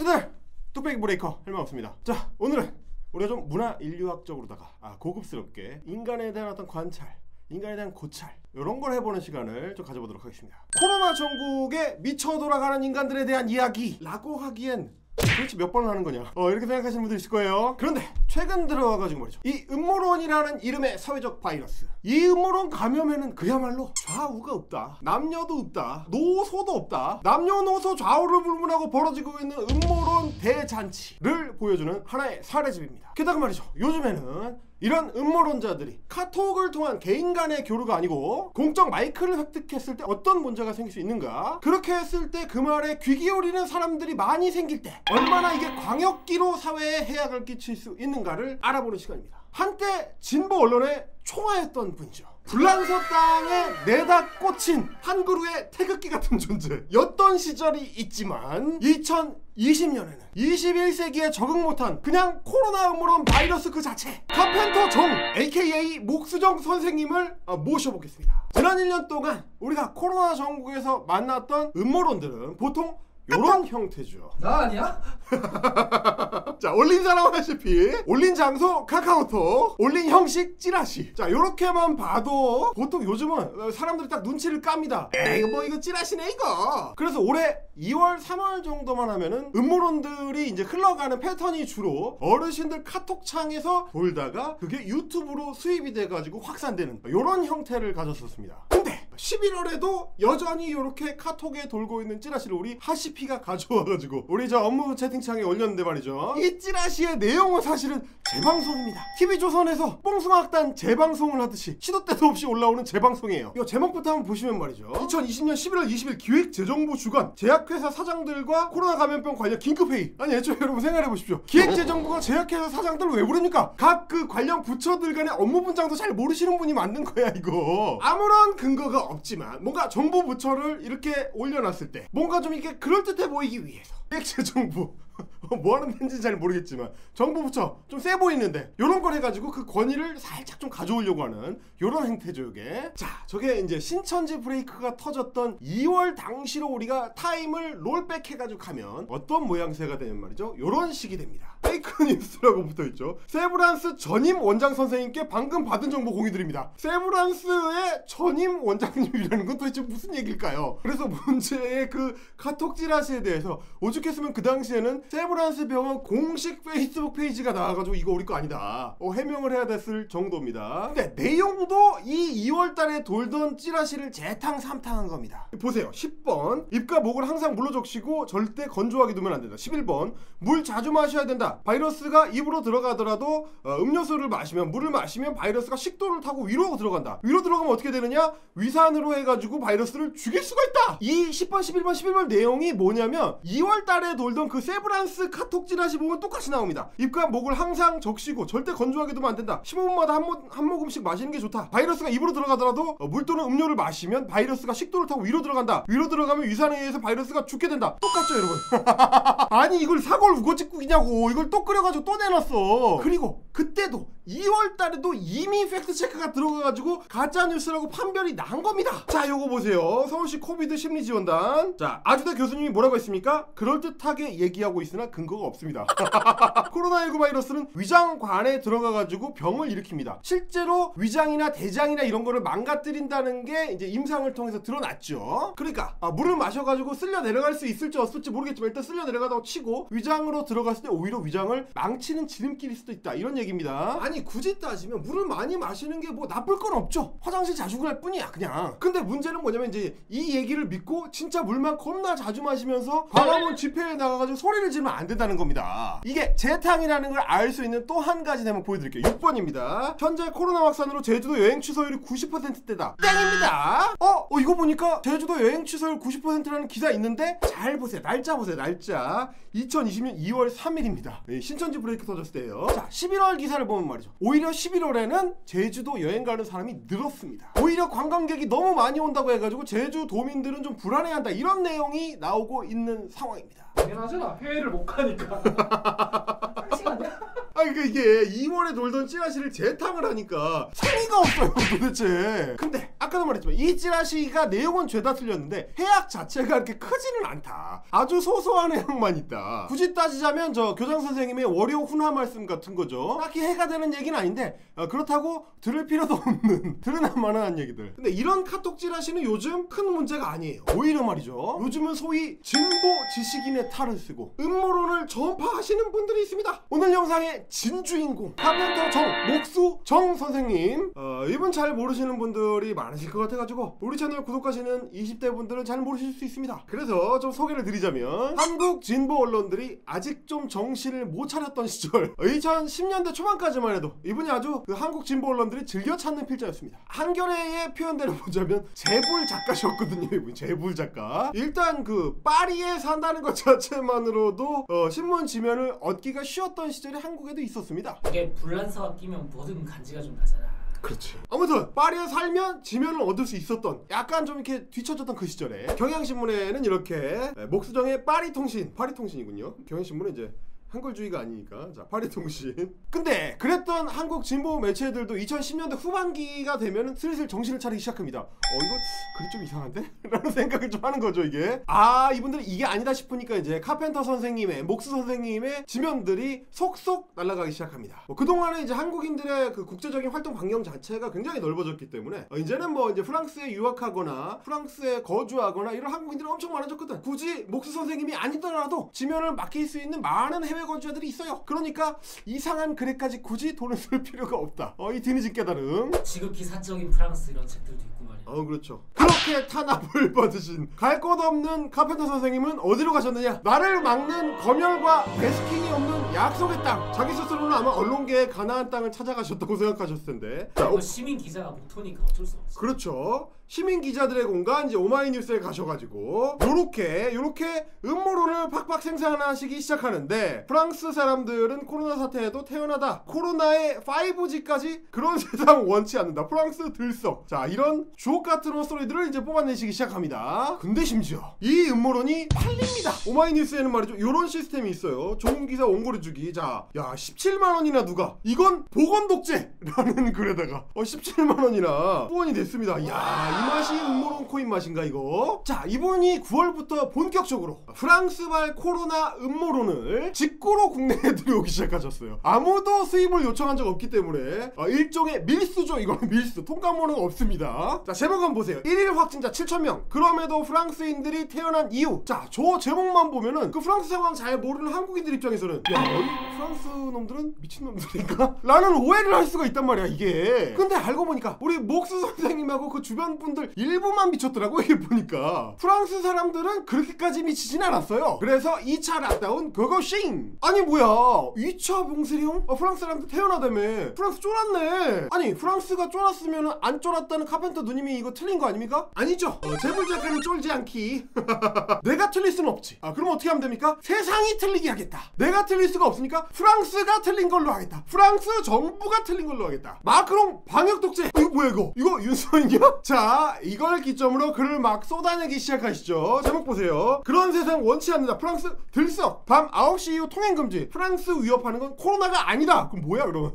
브레이커즈들, 뚝배기 브레이커 헬마우스입니다. 자, 오늘은 우리가 좀 문화 인류학적으로다가 고급스럽게 인간에 대한 어떤 관찰, 인간에 대한 고찰, 이런 걸 해보는 시간을 좀 가져보도록 하겠습니다. 코로나 전국에 미쳐 돌아가는 인간들에 대한 이야기라고 하기엔 도대체 몇 번을 하는 거냐, 이렇게 생각하시는 분들 있을 거예요. 그런데 최근 들어와가지고 말이죠, 이 음모론이라는 이름의 사회적 바이러스, 이 음모론 감염에는 그야말로 좌우가 없다, 남녀도 없다, 노소도 없다, 남녀노소 좌우를 불문하고 벌어지고 있는 음모론 대잔치를 보여주는 하나의 사례집입니다. 게다가 말이죠, 요즘에는 이런 음모론자들이 카톡을 통한 개인 간의 교류가 아니고 공적 마이크를 획득했을 때 어떤 문제가 생길 수 있는가, 그렇게 했을 때 그 말에 귀 기울이는 사람들이 많이 생길 때 얼마나 이게 광역기로 사회에 해악을 끼칠 수 있는가를 알아보는 시간입니다. 한때 진보 언론에 총화했던 분이죠. 불란서 땅에 내다 꽂힌 한 그루의 태극기 같은 존재였던 시절이 있지만 2020년에는 21세기에 적응 못한 그냥 코로나 음모론 바이러스 그 자체, 카펜터 정 aka 목수정 선생님을 모셔보겠습니다. 지난 1년 동안 우리가 코로나 전국에서 만났던 음모론들은 보통 요런 형태죠. 나 아니야? 자, 올린 사람 하시피, 올린 장소 카카오톡, 올린 형식 찌라시. 자, 요렇게만 봐도 보통 요즘은 사람들이 딱 눈치를 깝니다. 에이, 뭐 이거 찌라시네 이거. 그래서 올해 2월 3월 정도만 하면은 음모론들이 이제 흘러가는 패턴이 주로 어르신들 카톡창에서 돌다가 그게 유튜브로 수입이 돼가지고 확산되는 요런 형태를 가졌었습니다. 근데 11월에도 여전히 이렇게 카톡에 돌고 있는 찌라시를 우리 하시피가 가져와가지고 우리 저 업무 채팅창에 올렸는데 말이죠, 이 찌라시의 내용은 사실은 재방송입니다. TV조선에서 뽕숭아학단 재방송을 하듯이 시도 때도 없이 올라오는 재방송이에요. 이 제목부터 한번 보시면 말이죠, 2020년 11월 20일 기획재정부 주관 제약회사 사장들과 코로나 감염병 관련 긴급회의. 아니, 애초에 여러분 생각해보십시오. 기획재정부가 제약회사 사장들을 왜 부릅니까? 각 그 관련 부처들 간의 업무 분장도 잘 모르시는 분이 만든 거야 이거. 아무런 근거가 없지만 뭔가 정부 부처를 이렇게 올려놨을 때 뭔가 좀 이렇게 그럴듯해 보이기 위해서 기획재정부 뭐 하는 데인지 잘 모르겠지만 정부 부처 좀 세 보이는데 요런 걸 해가지고 그 권위를 살짝 좀 가져오려고 하는 요런 행태죠 이게. 자, 저게 이제 신천지 브레이크가 터졌던 2월 당시로 우리가 타임을 롤백 해가지고 가면 어떤 모양새가 되는 말이죠, 요런 식이 됩니다. 페이크 뉴스라고 붙어있죠. 세브란스 전임 원장 선생님께 방금 받은 정보 공유드립니다. 세브란스의 전임 원장님이라는 건 도대체 무슨 얘기일까요? 그래서 문제의 그 카톡 찌라시에 대해서 오죽했으면 그 당시에는 세브란스 병원 공식 페이스북 페이지가 나와가지고 이거 우리 거 아니다 해명을 해야 됐을 정도입니다. 근데 내용도 이 2월달에 돌던 찌라시를 재탕삼탕한 겁니다. 보세요. 10번 입과 목을 항상 물로 적시고 절대 건조하게 두면 안 된다. 11번 물 자주 마셔야 된다. 바이러스가 입으로 들어가더라도 음료수를 마시면, 물을 마시면 바이러스가 식도를 타고 위로 들어간다. 위로 들어가면 어떻게 되느냐, 위산으로 해가지고 바이러스를 죽일 수가 있다. 이 10번 11번 내용이 뭐냐면 2월달에 돌던 그 세브란스 카톡 찌라시 보면 똑같이 나옵니다. 입과 목을 항상 적시고 절대 건조하게 두면 안 된다. 15분마다 한 모금씩 마시는 게 좋다. 바이러스가 입으로 들어가더라도 물 또는 음료를 마시면 바이러스가 식도를 타고 위로 들어간다. 위로 들어가면 위산에 의해서 바이러스가 죽게 된다. 똑같죠 여러분? 아니 이걸 사골 우거짓국이냐고. 이걸 또 끓여가지고 또 내놨어. 그리고 그때도 2월달에도 이미 팩트체크가 들어가가지고 가짜뉴스라고 판별이 난 겁니다. 자, 요거 보세요. 서울시 코비드 심리지원단. 자, 아주대 교수님이 뭐라고 했습니까? 그럴듯하게 얘기하고 있으나 근거가 없습니다. 코로나19 바이러스는 위장관에 들어가가지고 병을 일으킵니다. 실제로 위장이나 대장이나 이런 거를 망가뜨린다는 게 이제 임상을 통해서 드러났죠. 그러니까 물을 마셔가지고 쓸려 내려갈 수 있을지 없을지 모르겠지만 일단 쓸려 내려가다고 치고 위장으로 들어갔을 때 오히려 위장을 망치는 지름길일 수도 있다, 이런 얘기입니다. 아니 굳이 따지면 물을 많이 마시는 게 뭐 나쁠 건 없죠. 화장실 자주 갈 뿐이야 그냥. 근데 문제는 뭐냐면 이제 이 얘기를 믿고 진짜 물만 겁나 자주 마시면서 광화문 집회에 나가가지고 소리를 지르면 안 된다는 겁니다. 이게 재탕이라는 걸 알 수 있는 또 한 가지 대목 보여드릴게요. 6번입니다. 현재 코로나 확산으로 제주도 여행 취소율이 90%대다. 땡입니다. 이거 보니까 제주도 여행 취소율 90%라는 기사 있는데 잘 보세요. 날짜 보세요. 날짜 2020년 2월 3일입니다. 신천지 브레이크 터졌을 때예요. 자, 11월 기사를 보면 말이죠, 오히려 11월에는 제주도 여행 가는 사람이 늘었습니다. 오히려 관광객이 너무 많이 온다고 해가지고 제주도민들은 좀 불안해한다, 이런 내용이 나오고 있는 상황입니다. 당연하잖아. 해외를 못 가니까. 아니 그러니까 이게 2월에 돌던 찌라시를 재탕을 하니까 성의가 없어요 도대체. 근데 아까도 말했지만 이 찌라시가 내용은 죄다 틀렸는데 해악 자체가 그렇게 크지는 않다. 아주 소소한 해악만 있다. 굳이 따지자면 저 교장 선생님의 월요 훈화 말씀 같은 거죠. 딱히 해가 되는 얘기는 아닌데 그렇다고 들을 필요도 없는 들으나 마나한 얘기들. 근데 이런 카톡 찌라시는 요즘 큰 문제가 아니에요. 오히려 말이죠, 요즘은 소위 진보 지식인의 탈을 쓰고 음모론을 전파하시는 분들이 있습니다. 오늘 영상의 진주인공 카펜터 목수 정 선생님, 이분 잘 모르시는 분들이 많으실 것 같아가지고 우리 채널 구독하시는 20대 분들은 잘 모르실 수 있습니다. 그래서 좀 소개를 드리자면, 한국 진보 언론들이 아직 좀 정신을 못 차렸던 시절 2010년대 초반까지만 해도 이분이 아주 그 한국 진보 언론들이 즐겨 찾는 필자였습니다. 한겨레의 표현대로 보자면 재불 작가셨거든요. 이분 재불 작가. 일단 그 파리에 산다는 것 자체만으로도 신문 지면을 얻기가 쉬웠던 시절이 한국에도 있었습니다. 이게 불란서가 끼면 뭐든 간지가 좀 나잖아. 그렇지. 아무튼 파리에 살면 지면을 얻을 수 있었던, 약간 좀 이렇게 뒤처졌던 그 시절에 경향신문에는 이렇게 목수정의 파리통신이군요. 경향신문은 이제 한글주의가 아니니까 자 파리통신. 근데 그랬던 한국 진보 매체들도 2010년대 후반기가 되면 슬슬 정신을 차리기 시작합니다. 이거 글이 좀 이상한데? 라는 생각을 좀 하는 거죠. 이게 이분들은 이게 아니다 싶으니까 이제 카펜터 선생님의, 목수 선생님의 지면들이 속속 날아가기 시작합니다. 그동안에 이제 한국인들의 그 국제적인 활동 반경 자체가 굉장히 넓어졌기 때문에 이제는 뭐 이제 프랑스에 유학하거나 프랑스에 거주하거나 이런 한국인들이 엄청 많아졌거든. 굳이 목수 선생님이 아니더라도 지면을 맡길 수 있는 많은 해외 거주자들이 있어요. 그러니까 이상한 글에까지 굳이 돈을 쓸 필요가 없다. 이 뒤늦은 깨달음. 지극히 사적인 프랑스 이런 책들도 있고 말이야. 그렇죠. 그렇게 탄압을 받으신 갈 곳 없는 카펜터 선생님은 어디로 가셨느냐? 나를 막는 검열과 베스킨이 없는 약속의 땅. 자기 스스로는 아마 언론계의 가나안 땅을 찾아가셨다고 생각하셨을 텐데. 시민 기자가 못하니까 어쩔 수 없어. 그렇죠. 시민 기자들의 공간 이제 오마이뉴스에 가셔가지고 요렇게 음모론을 팍팍 생산하시기 시작하는데, 프랑스 사람들은 코로나 사태에도 태어나다 코로나의 5G까지 그런 세상 원치 않는다. 프랑스 들썩. 자, 이런 주옥같은 헛소리들을 이제 뽑아내시기 시작합니다. 근데 심지어 이 음모론이 팔립니다. 오마이뉴스에는 말이죠, 요런 시스템이 있어요. 좋은 기사 원고를 주기. 자, 17만원이나 누가 이건 보건독재라는 글에다가 17만원이나 후원이 됐습니다. 이 맛이 음모론 코인 맛인가 이거? 자, 이분이 9월부터 본격적으로 프랑스발 코로나 음모론을 직구로 국내에 들여오기 시작하셨어요. 아무도 수입을 요청한 적 없기 때문에 일종의 밀수죠. 이거는 밀수. 통감모는 없습니다. 자, 제목 한번 보세요. 1일 확진자 7,000명. 그럼에도 프랑스인들이 태어난 이유. 자, 저 제목만 보면은 그 프랑스 상황 잘 모르는 한국인들 입장에서는 프랑스 놈들은 미친놈들인가? 라는 오해를 할 수가 있단 말이야 이게. 근데 알고 보니까 우리 목수 선생님하고 그 주변 분들 일부만 미쳤더라고. 이게 보니까 프랑스 사람들은 그렇게까지 미치진 않았어요. 그래서 2차 락다운 고고싱. 아니 뭐야, 2차 봉쇄령? 프랑스 사람들 태어나다며. 프랑스 쫄았네. 아니 프랑스가 쫄았으면 안 쫄았다는 카펜터 누님이 이거 틀린 거 아닙니까? 아니죠. 재벌 작가는 쫄지 않기. 내가 틀릴 수는 없지. 그럼 어떻게 하면 됩니까? 세상이 틀리게 하겠다. 내가 틀릴 수가 없으니까 프랑스가 틀린 걸로 하겠다. 프랑스 정부가 틀린 걸로 하겠다. 마크롱 방역 독재. 이거 뭐야 이거? 이거 윤석열이야? 자, 이걸 기점으로 글을 막 쏟아내기 시작하시죠. 제목 보세요. 그런 세상 원치 않는다. 프랑스 들썩. 밤 9시 이후 통행 금지. 프랑스 위협하는 건 코로나가 아니다. 그럼 뭐야 그러면?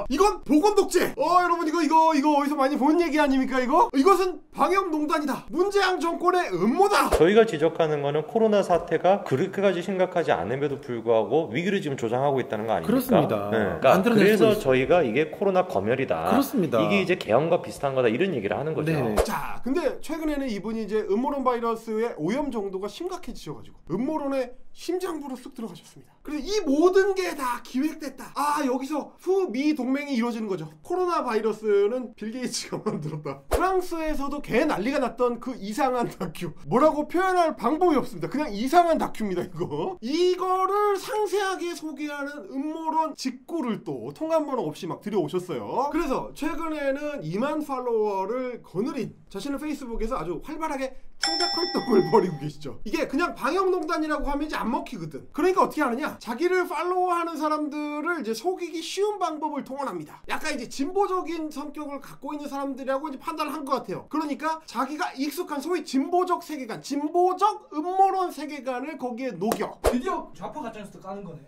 이건 보건독재. 여러분 이거 어디서 많이 본 얘기 아닙니까 이거? 이것은 방역농단이다. 문재양 정권의 음모다. 저희가 지적하는 거는 코로나 사태가 그렇게까지 심각하지 않음에도 불구하고 위기를 지금 조장하고 있다는 거 아닙니까? 그렇습니다. 네. 그러니까 그래서 저희가 이게 코로나 검열이다. 그렇습니다. 이게 이제 개헌과 비슷한 거다 이런 얘기를 하는 거죠. 네. 자, 근데 최근에는 이분이 이제 음모론 바이러스의 오염 정도가 심각해지셔가지고 음모론의 심장부로 쑥 들어가셨습니다. 그래서 이 모든 게 다 기획됐다. 여기서 후미 동맹이 이루어지는 거죠. 코로나 바이러스는 빌 게이츠가 만들었다. 프랑스에서도 개 난리가 났던 그 이상한 다큐. 뭐라고 표현할 방법이 없습니다. 그냥 이상한 다큐입니다 이거. 이거를 상세하게 소개하는 음모론 직구를 또 통합번호 없이 막 들여오셨어요. 그래서 최근에는 2만 팔로워를 거느린 자신의 페이스북에서 아주 활발하게 창작 활동을 벌이고 계시죠. 이게 그냥 방역농단이라고 하면 이제 안 먹히거든. 그러니까 어떻게 하느냐, 자기를 팔로우하는 사람들을 이제 속이기 쉬운 방법을 동원합니다. 약간 이제 진보적인 성격을 갖고 있는 사람들이라고 이제 판단을 한 것 같아요. 그러니까 자기가 익숙한 소위 진보적 세계관, 진보적 음모론 세계관을 거기에 녹여. 드디어 좌파 가짜뉴스 까는 거네.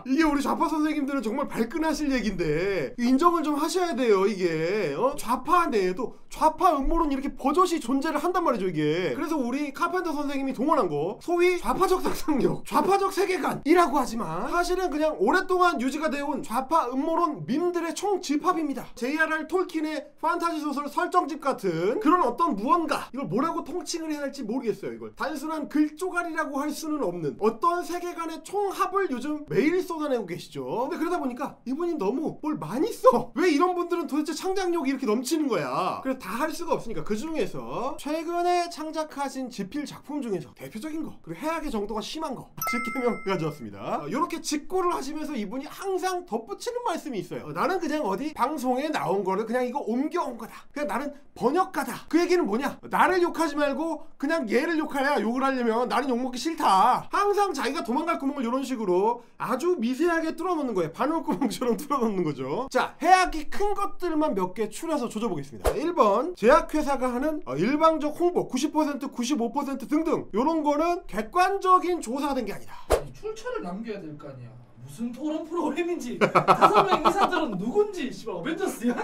이게 우리 좌파 선생님들은 정말 발끈하실 얘기인데 인정을 좀 하셔야 돼요. 이게 좌파 내에도 좌파 음모론 이렇게 버젓이 존재를 한단 말이죠. 이게 그래서 우리 카펜터 선생님이 동원한 거 소위 좌파적 상상력, 좌파적 세계관이라고 하지만 사실은 그냥 오랫동안 유지가 되어온 좌파 음모론 밈들의 총집합입니다. J.R.R. 톨킨의 판타지 소설 설정집 같은 그런 어떤 무언가, 이걸 뭐라고 통칭을 해야 할지 모르겠어요. 이걸 단순한 글조가리라고 할 수는 없는 어떤 세계관의 총합을 요즘 매일 쏟아내고 계시죠. 근데 그러다 보니까 이분이 너무 뭘 많이 써. 왜 이런 분들은 도대체 창작력이 이렇게 넘치는 거야. 그래서 다 할 수가 없으니까 그 중에서 최근에 창작하신 집필 작품 중에서 대표적인 거, 그리고 해악의 정도가 심한 거 직계명 가져왔습니다. 이렇게 직구를 하시면서 이분이 항상 덧붙이는 말씀이 있어요. 나는 그냥 어디 방송에 나온 거를 그냥 이거 옮겨온 거다. 그냥 나는 번역가다. 그 얘기는 뭐냐, 나를 욕하지 말고 그냥 얘를 욕하냐. 욕을 하려면 나는 욕먹기 싫다. 항상 자기가 도망갈 구멍을 이런 식으로 아주 미세하게 뚫어놓는 거예요. 바늘구멍처럼 뚫어놓는 거죠. 자, 해악이 큰 것들만 몇 개 추려서 조져보겠습니다. 1번, 제약회사가 하는 일방적 홍보 90%, 95% 등등, 요런 거는 객관적인 조사된 게 아니다. 아니, 출처를 남겨야 될 거 아니야. 무슨 토론 프로그램인지 5명 이사들은 누군지 씨발 어벤져스야?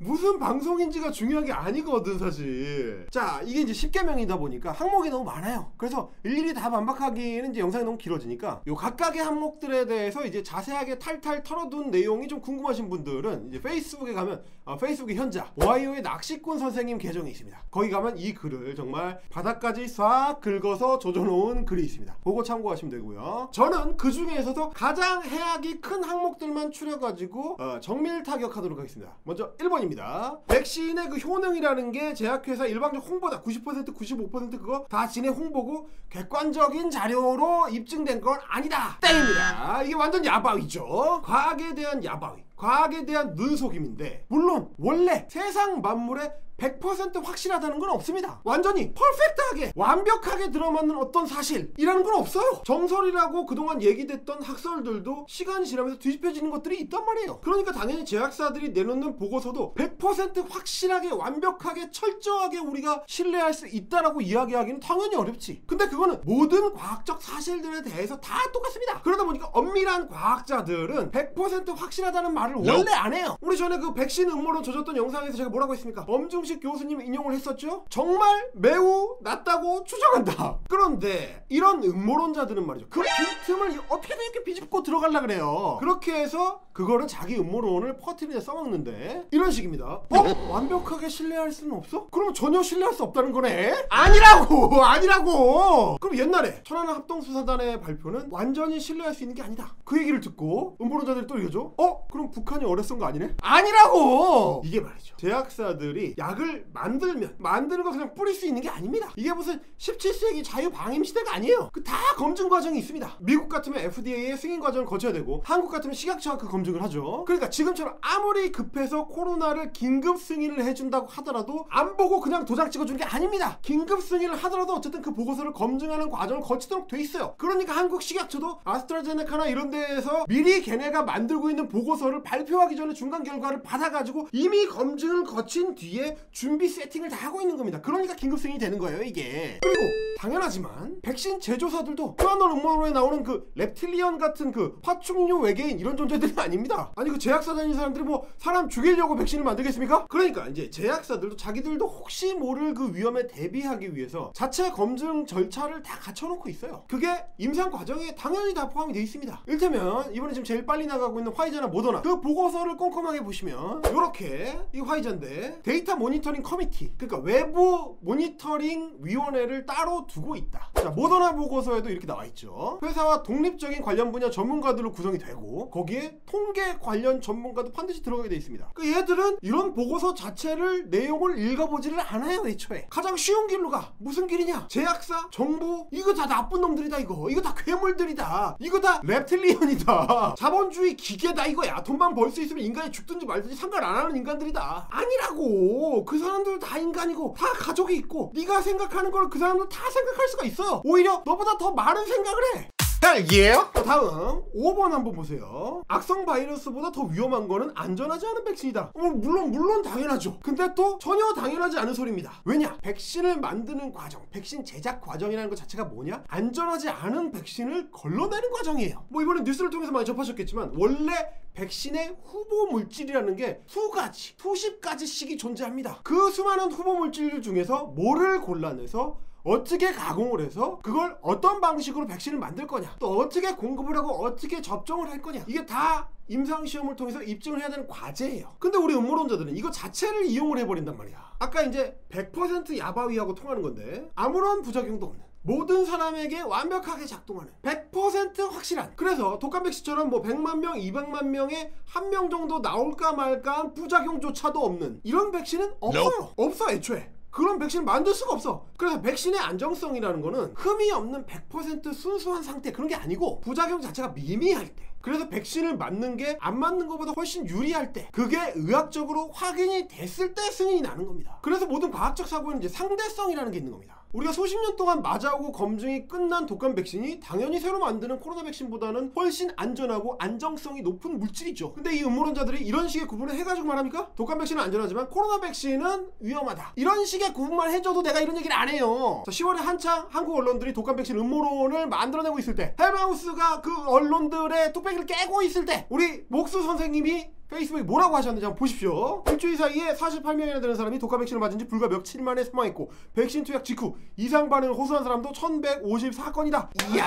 무슨 방송인지가 중요한 게 아니거든 사실. 자, 이게 이제 10개명이다 보니까 항목이 너무 많아요. 그래서 일일이 다 반박하기에는 이제 영상이 너무 길어지니까 요 각각의 항목들에 대해서 이제 자세하게 탈탈 털어둔 내용이 좀 궁금하신 분들은 이제 페이스북에 가면 페이스북의 현자 오하이오의 낚시꾼 선생님 계정이 있습니다. 거기 가면 이 글을 정말 바닥까지 싹 긁어서 조져놓은 글이 있습니다. 그거 참고하시면 되고요. 저는 그 중에서도 가장 해악이 큰 항목들만 추려가지고 정밀 타격하도록 하겠습니다. 먼저 1번입니다. 백신의 그 효능이라는 게 제약회사 일방적 홍보다. 90%, 95% 그거 다 진의 홍보고 객관적인 자료로 입증된 건 아니다. 땡입니다. 이게 완전 야바위죠. 과학에 대한 야바위, 과학에 대한 눈속임인데, 물론 원래 세상 만물에 100% 확실하다는 건 없습니다. 완전히 퍼펙트하게 완벽하게 들어맞는 어떤 사실이라는 건 없어요. 정설이라고 그동안 얘기됐던 학설들도 시간이 지나면서 뒤집혀지는 것들이 있단 말이에요. 그러니까 당연히 제약사들이 내놓는 보고서도 100% 확실하게 완벽하게 철저하게 우리가 신뢰할 수 있다라고 이야기하기는 당연히 어렵지. 근데 그거는 모든 과학적 사실들에 대해서 다 똑같습니다. 그러다 보니까 엄밀한 과학자들은 100% 확실하다는 말을 원래 안 해요. 우리 전에 그 백신 음모론 조졌던 영상에서 제가 뭐라고 했습니까? 엄중식 교수님 인용을 했었죠? 정말 매우 낮다고 추정한다. 그런데 이런 음모론자들은 말이죠, 그 빈틈을 어떻게든 이렇게 비집고 들어가려고 그래요. 그렇게 해서 그거를 자기 음모론을 퍼뜨리려 써먹는데 이런 식입니다. 완벽하게 신뢰할 수는 없어? 그러면 전혀 신뢰할 수 없다는 거네? 아니라고! 아니라고! 그럼 옛날에 천안함 합동수사단의 발표는 완전히 신뢰할 수 있는 게 아니다. 그 얘기를 듣고 음모론자들이 또 이러죠? 그럼 북한이 어뢰쏜 거 아니네? 아니라고! 이게 말이죠, 제약사들이 약을 만드는 거 그냥 뿌릴 수 있는 게 아닙니다. 이게 무슨 17세기 자유방임 시대가 아니에요. 그 다 검증 과정이 있습니다. 미국 같으면 FDA의 승인 과정을 거쳐야 되고, 한국 같으면 식약처가 그 검증을 하죠. 그러니까 지금처럼 아무리 급해서 코로나를 긴급 승인을 해준다고 하더라도 안 보고 그냥 도장 찍어주는 게 아닙니다. 긴급 승인을 하더라도 어쨌든 그 보고서를 검증하는 과정을 거치도록 돼 있어요. 그러니까 한국 식약처도 아스트라제네카나 이런 데에서 미리 걔네가 만들고 있는 보고서를 발표하기 전에 중간 결과를 받아가지고 이미 검증을 거친 뒤에 준비 세팅을 다 하고 있는 겁니다. 그러니까 긴급 승인이 되는 거예요, 이게. 그리고 당연하지만 백신 제조사들도 QAnon 음모론에 나오는 그 reptilian 같은 그 파충류 외계인 이런 존재들이 아닙니다. 아니 그 제약사 다니는 사람들이 뭐 사람 죽이려고 백신을 만들겠습니까? 그러니까 이제 제약사들도 자기들도 혹시 모를 그 위험에 대비하기 위해서 자체 검증 절차를 다 갖춰놓고 있어요. 그게 임상 과정에 당연히 다 포함이 되어 있습니다. 이를테면 이번에 지금 제일 빨리 나가고 있는 화이자나 모더나, 그 보고서를 꼼꼼하게 보시면 요렇게 이 화이자인데 데이터 모니터링 커미티, 그러니까 외부 모니터링 위원회를 따로 두고 있다. 자, 모더나 보고서에도 이렇게 나와 있죠. 회사와 독립적인 관련 분야 전문가들로 구성이 되고 거기에 통계 관련 전문가도 반드시 들어가게 돼 있습니다. 그 얘들은 이런 보고서 자체를 내용을 읽어보지를 않아요. 애초에 가장 쉬운 길로 가. 무슨 길이냐? 제약사, 정부, 이거 다 나쁜 놈들이다. 이거 다 괴물들이다. 이거 다 reptilian이다. 자본주의 기계다 이거야. 돈만 벌 수 있으면 인간이 죽든지 말든지 상관 안 하는 인간들이다. 아니라고. 그 사람들 다 인간이고 다 가족이 있고 네가 생각하는 걸 그 사람들 다 생각할 수가 있어. 오히려 너보다 더 많은 생각을 해. 헬기예요? 다음 5번 한번 보세요. 악성 바이러스보다 더 위험한 거는 안전하지 않은 백신이다. 물론 당연하죠. 근데 또 전혀 당연하지 않은 소리입니다. 왜냐? 백신을 만드는 과정, 백신 제작 과정이라는 것 자체가 뭐냐? 안전하지 않은 백신을 걸러내는 과정이에요. 뭐 이번에 뉴스를 통해서 많이 접하셨겠지만 원래 백신의 후보 물질이라는 게 수십 가지씩이 존재합니다. 그 수많은 후보 물질 중에서 뭐를 골라내서 어떻게 가공을 해서 그걸 어떤 방식으로 백신을 만들 거냐, 또 어떻게 공급을 하고 어떻게 접종을 할 거냐, 이게 다 임상시험을 통해서 입증을 해야 되는 과제예요. 근데 우리 음모론자들은 이거 자체를 이용을 해버린단 말이야. 아까 이제 100% 야바위하고 통하는 건데 아무런 부작용도 없는, 모든 사람에게 완벽하게 작동하는 100% 확실한, 그래서 독감 백신처럼 뭐 100만 명, 200만 명에 한 명 정도 나올까 말까 부작용조차도 없는 이런 백신은 없어요. 없어. 애초에 그런 백신을 만들 수가 없어. 그래서 백신의 안정성이라는 거는 흠이 없는 100% 순수한 상태, 그런 게 아니고 부작용 자체가 미미할 때, 그래서 백신을 맞는 게 안 맞는 것보다 훨씬 유리할 때, 그게 의학적으로 확인이 됐을 때 승인이 나는 겁니다. 그래서 모든 과학적 사고에는 이제 상대성이라는 게 있는 겁니다. 우리가 수십 년 동안 맞아오고 검증이 끝난 독감 백신이 당연히 새로 만드는 코로나 백신보다는 훨씬 안전하고 안정성이 높은 물질이죠. 근데 이 음모론자들이 이런 식의 구분을 해가지고 말합니까? 독감 백신은 안전하지만 코로나 백신은 위험하다, 이런 식의 구분만 해줘도 내가 이런 얘기를 안 해요. 자, 10월에 한창 한국 언론들이 독감 백신 음모론을 만들어내고 있을 때, 헬마우스가 그 언론들의 뚝배기를 깨고 있을 때, 우리 목수 선생님이 페이스북에 뭐라고 하셨는지 한번 보십시오. 일주일 사이에 48명이나 되는 사람이 독감 백신을 맞은 지 불과 며칠 만에 사망했고, 백신 투약 직후 이상 반응을 호소한 사람도 1154건이다. 이야,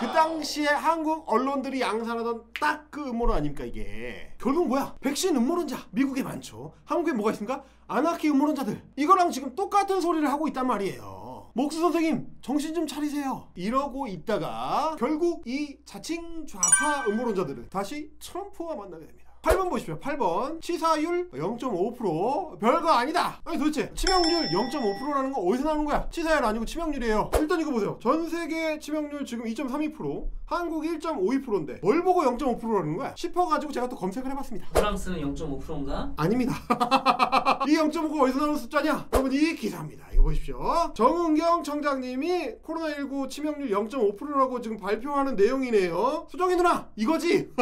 그 당시에 한국 언론들이 양산하던 딱 그 음모론 아닙니까 이게. 결국 뭐야? 백신 음모론자 미국에 많죠. 한국에 뭐가 있습니까? 아나키 음모론자들. 이거랑 지금 똑같은 소리를 하고 있단 말이에요. 목수 선생님 정신 좀 차리세요 이러고 있다가 결국 이 자칭 좌파 음모론자들은 다시 트럼프와 만나게 됩니다. 8번 보십시오. 8번 치사율 0.5%. 별거 아니다. 아니 도대체 치명률 0.5%라는 거 어디서 나오는 거야? 치사율 아니고 치명률이에요. 일단 이거 보세요. 전세계 치명률 지금 2.32%, 한국 1.52%인데 뭘 보고 0.5%라는 거야? 싶어가지고 제가 또 검색을 해봤습니다. 프랑스는 0.5%인가? 아닙니다. 이 0.5가 어디서 나오는 숫자냐? 여러분 이 기사입니다. 이거 보십시오. 정은경 청장님이 코로나19 치명률 0.5%라고 지금 발표하는 내용이네요. 수정이 누나 이거지?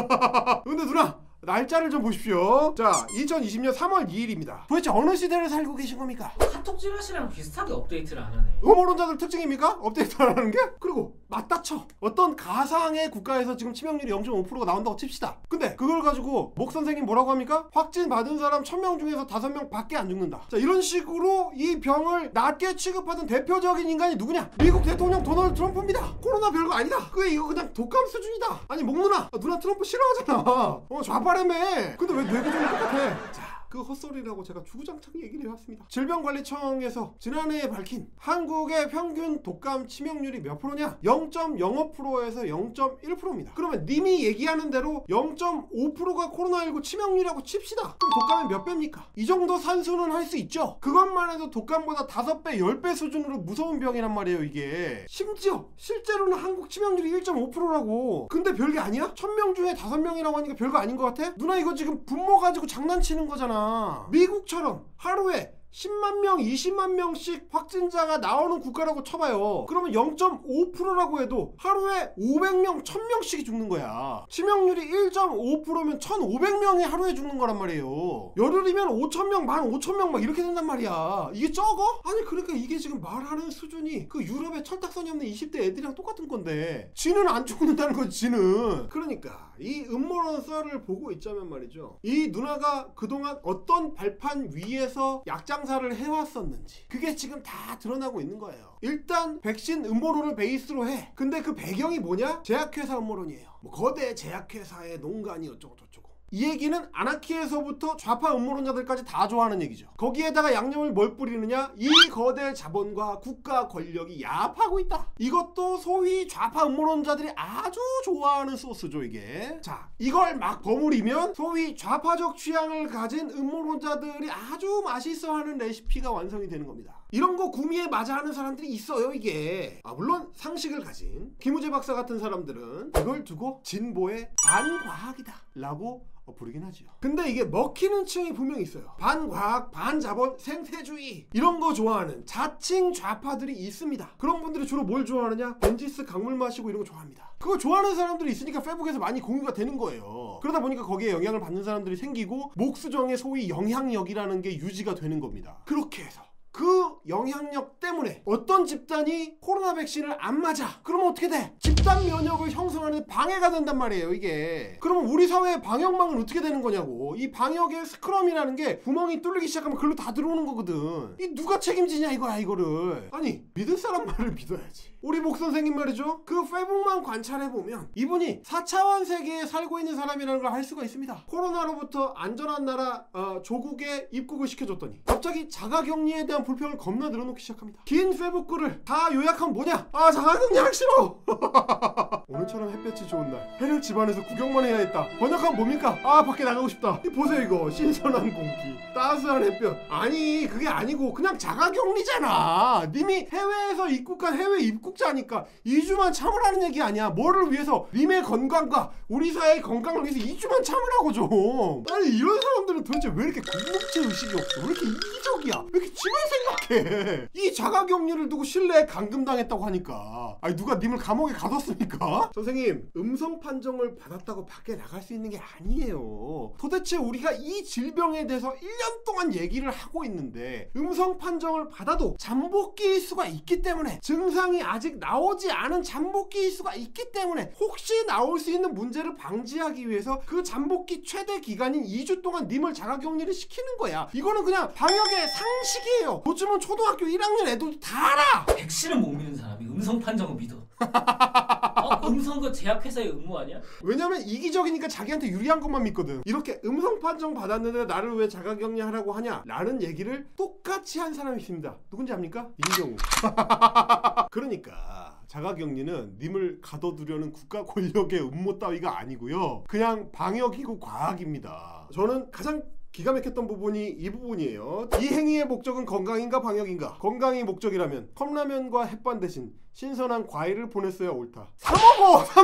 근데 누나 날짜를 좀 보십시오. 자, 2020년 3월 2일입니다. 도대체 어느 시대를 살고 계신 겁니까? 카톡 찌라시랑 비슷하게 업데이트를 안 하네. 음모론자들 특징입니까? 업데이트 안 하는 게? 그리고 맞다 쳐. 어떤 가상의 국가에서 지금 치명률이 0.5%가 나온다고 칩시다. 근데 그걸 가지고 목 선생님 뭐라고 합니까? 확진 받은 사람 1000명 중에서 5명 밖에 안 죽는다. 자, 이런 식으로 이 병을 낮게 취급하던 대표적인 인간이 누구냐? 미국 대통령 도널드 트럼프입니다. 코로나 별거 아니다. 그게 이거 그냥 독감 수준이다. 아니 목 누나, 누나 트럼프 싫어하잖아. 좌파 근데 왜 뇌구조는 똑같아? 자, 그 헛소리라고 제가 주구장창 얘기를 해왔습니다. 질병관리청에서 지난해에 밝힌 한국의 평균 독감 치명률이 몇 프로냐? 0.05%에서 0.1%입니다. 그러면 님이 얘기하는 대로 0.5%가 코로나19 치명률이라고 칩시다. 그럼 독감은 몇 배입니까? 이 정도 산수는 할 수 있죠. 그것만 해도 독감보다 5배, 10배 수준으로 무서운 병이란 말이에요 이게. 심지어 실제로는 한국 치명률이 1.5%라고. 근데 별게 아니야? 1000명 중에 5명이라고 하니까 별거 아닌 것 같아? 누나 이거 지금 분모 가지고 장난치는 거잖아. 미국처럼 하루에 10만 명, 20만 명씩 확진자가 나오는 국가라고 쳐봐요. 그러면 0.5%라고 해도 하루에 500명, 1000명씩이 죽는 거야. 치명률이 1.5%면 1500명이 하루에 죽는 거란 말이에요. 열흘이면 5000명, 15,000명 막 이렇게 된단 말이야. 이게 적어? 아니 그러니까 이게 지금 말하는 수준이 그 유럽의 철딱선이 없는 20대 애들이랑 똑같은 건데 지는 안 죽는다는 거지 지는. 그러니까 이 음모론 썰을 보고 있자면 말이죠, 이 누나가 그동안 어떤 발판 위에서 약장사를 해왔었는지 그게 지금 다 드러나고 있는 거예요. 일단 백신 음모론을 베이스로 해. 근데 그 배경이 뭐냐? 제약회사 음모론이에요. 뭐 거대 제약회사의 농간이 어쩌고 저쩌고. 이 얘기는 아나키에서부터 좌파 음모론자들까지 다 좋아하는 얘기죠. 거기에다가 양념을 뭘 뿌리느냐? 이 거대 자본과 국가 권력이 야합하고 있다. 이것도 소위 좌파 음모론자들이 아주 좋아하는 소스죠, 이게. 자, 이걸 막 버무리면 소위 좌파적 취향을 가진 음모론자들이 아주 맛있어하는 레시피가 완성이 되는 겁니다. 이런 거 구미에 맞아 하는 사람들이 있어요, 이게. 물론 상식을 가진 김우재 박사 같은 사람들은 이걸 두고 진보의 반과학이다 라고 부르긴 하죠. 근데 이게 먹히는 층이 분명히 있어요. 반과학, 반자본, 생태주의 이런 거 좋아하는 자칭 좌파들이 있습니다. 그런 분들이 주로 뭘 좋아하느냐? 벤지스 강물 마시고 이런 거 좋아합니다. 그거 좋아하는 사람들이 있으니까 페북에서 많이 공유가 되는 거예요. 그러다 보니까 거기에 영향을 받는 사람들이 생기고 목수정의 소위 영향력이라는 게 유지가 되는 겁니다. 그렇게 해서 그 영향력 때문에 어떤 집단이 코로나 백신을 안 맞아. 그러면 어떻게 돼? 집단 면역을 형성하는 방해가 된단 말이에요, 이게. 그러면 우리 사회의 방역망은 어떻게 되는 거냐고. 이 방역의 스크럼이라는 게 구멍이 뚫리기 시작하면 글로 다 들어오는 거거든. 이 누가 책임지냐 이거야, 이거를. 아니, 믿을 사람 말을 믿어야지. 우리 목 선생님 말이죠. 그 페북만 관찰해보면 이분이 4차원 세계에 살고 있는 사람이라는 걸 알 수가 있습니다. 코로나로부터 안전한 나라 조국에 입국을 시켜줬더니 갑자기 자가격리에 대한 불평을 겁나 늘어놓기 시작합니다. 긴 페북 글을 다 요약하면 뭐냐? 자가격리 하기 싫어. 오늘처럼 햇볕이 좋은 날 해를 집안에서 구경만 해야겠다. 번역하면 뭡니까? 밖에 나가고 싶다. 보세요, 이거 신선한 공기, 따스한 햇볕. 아니, 그게 아니고 그냥 자가격리잖아. 님이 해외에서 입국한 해외 입국자니까 2주만 참으라는 얘기 아니야. 뭐를 위해서? 님의 건강과 우리 사회의 건강을 위해서 2주만 참으라고 좀. 아니, 이런 사람들은 도대체 왜 이렇게 국민체 의식이 없어? 왜 이렇게 이기적이야? 왜 이렇게 지만 생각해? 이 자가격리를 두고 신뢰에 감금당했다고 하니까 아니, 누가 님을 감옥에 가뒀습니까? 선생님, 음성 판정을 받았다고 밖에 나갈 수 있는 게 아니에요. 도대체 우리가 이 질병에 대해서 1년 동안 얘기를 하고 있는데 음성 판정을 받아도 잠복기일 수가 있기 때문에, 증상이 아직 나오지 않은 잠복기일 수가 있기 때문에 혹시 나올 수 있는 문제를 방지하기 위해서 그 잠복기 최대 기간인 2주 동안 님을 자가격리를 시키는 거야. 이거는 그냥 방역의 상식이에요. 요즘은 초등학교 1학년 애들도 다 알아. 백신을 못 믿는 사람이 음성 판정을 믿어. 음성거 제약회사의 음모 아니야? 왜냐면 이기적이니까 자기한테 유리한 것만 믿거든. 이렇게 음성 판정 받았는데 나를 왜 자가격리 하라고 하냐 라는 얘기를 똑같이 한 사람이 있습니다. 누군지 압니까? 임경우. 그러니까 자가격리는 님을 가둬두려는 국가 권력의 음모 따위가 아니고요, 그냥 방역이고 과학입니다. 저는 가장 기가 막혔던 부분이 이 부분이에요. 이 행위의 목적은 건강인가 방역인가? 건강이 목적이라면 컵라면과 햇반 대신 신선한 과일을 보냈어야 옳다. 사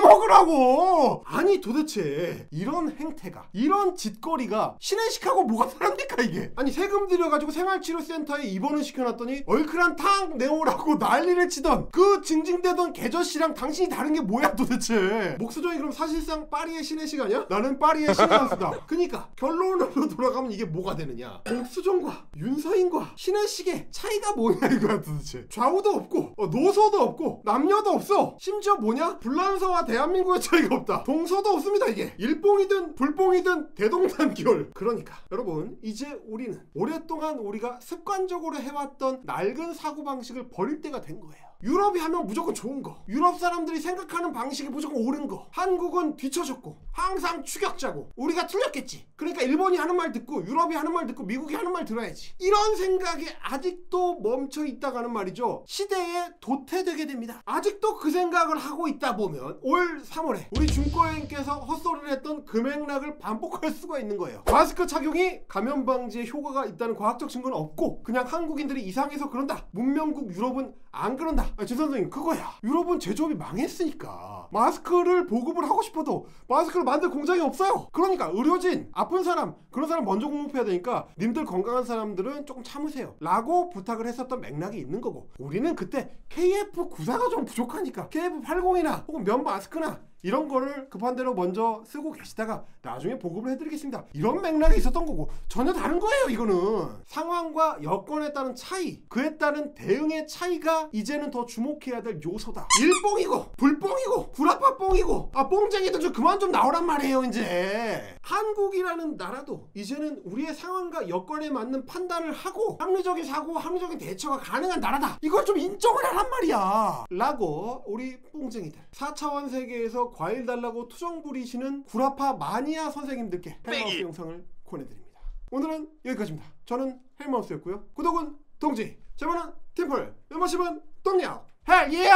먹으라고. 아니, 도대체 이런 행태가, 이런 짓거리가 신의식하고 뭐가 다릅니까 이게? 아니, 세금 들여가지고 생활치료센터에 입원을 시켜놨더니 얼큰한 탕 내오라고 난리를 치던 그 징징대던 개저씨랑 당신이 다른 게 뭐야 도대체? 목수정이 그럼 사실상 파리의 신의식 아니야? 나는 파리의 신의 한수다. 그니까 결론으로 돌아가면 이게 뭐가 되느냐? 목수정과 윤서인과 신의식의 차이가 뭐냐 이거야 도대체. 좌우도 없고 노소도 없고 남녀도 없어. 심지어 뭐냐? 불란서와 대한민국의 차이가 없다. 동서도 없습니다. 이게 일봉이든 불봉이든 대동단결. 그러니까 여러분, 이제 우리는 오랫동안 우리가 습관적으로 해왔던 낡은 사고방식을 버릴 때가 된 거예요. 유럽이 하면 무조건 좋은 거, 유럽 사람들이 생각하는 방식이 무조건 옳은 거, 한국은 뒤처졌고 항상 추격자고 우리가 틀렸겠지. 그러니까 일본이 하는 말 듣고 유럽이 하는 말 듣고 미국이 하는 말 들어야지. 이런 생각이 아직도 멈춰 있다가는 말이죠, 시대에 도태되게 됩니다. 아직도 그 생각을 하고 있다 보면 올 3월에 우리 중고여행께서 헛소리를 했던 그 맥락을 반복할 수가 있는 거예요. 마스크 착용이 감염 방지에 효과가 있다는 과학적 증거는 없고 그냥 한국인들이 이상해서 그런다. 문명국 유럽은 안 그런다. 진 선생님, 그거야. 유럽은 제조업이 망했으니까 마스크를 보급을 하고 싶어도 마스크를 만들 공장이 없어요. 그러니까 의료진, 아픈 사람, 그런 사람 먼저 공급해야 되니까 님들 건강한 사람들은 조금 참으세요 라고 부탁을 했었던 맥락이 있는 거고, 우리는 그때 KF94가 좀 부족하니까 KF80이나 혹은 면 마스크나 이런 거를 급한 대로 먼저 쓰고 계시다가 나중에 보급을 해드리겠습니다, 이런 맥락이 있었던 거고 전혀 다른 거예요. 이거는 상황과 여건에 따른 차이, 그에 따른 대응의 차이가 이제는 더 주목해야 될 요소다. 일뽕이고 불뽕이고 구라파뽕 뽕이고 뽕쟁이들 좀 그만 좀 나오란 말이에요. 이제 한국이라는 나라도 이제는 우리의 상황과 여건에 맞는 판단을 하고 합리적인 사고, 합리적인 대처가 가능한 나라다. 이걸 좀 인정을 하란 말이야 라고 우리 뽕쟁이들 4차원 세계에서 과일 달라고 투정 부리시는 구라파 마니아 선생님들께 헬마우스 영상을 권해드립니다. 오늘은 여기까지입니다. 저는 헬마우스였고요. 구독은 동지, 제보는 팀플, 멤버십은 똥냥 헬 예!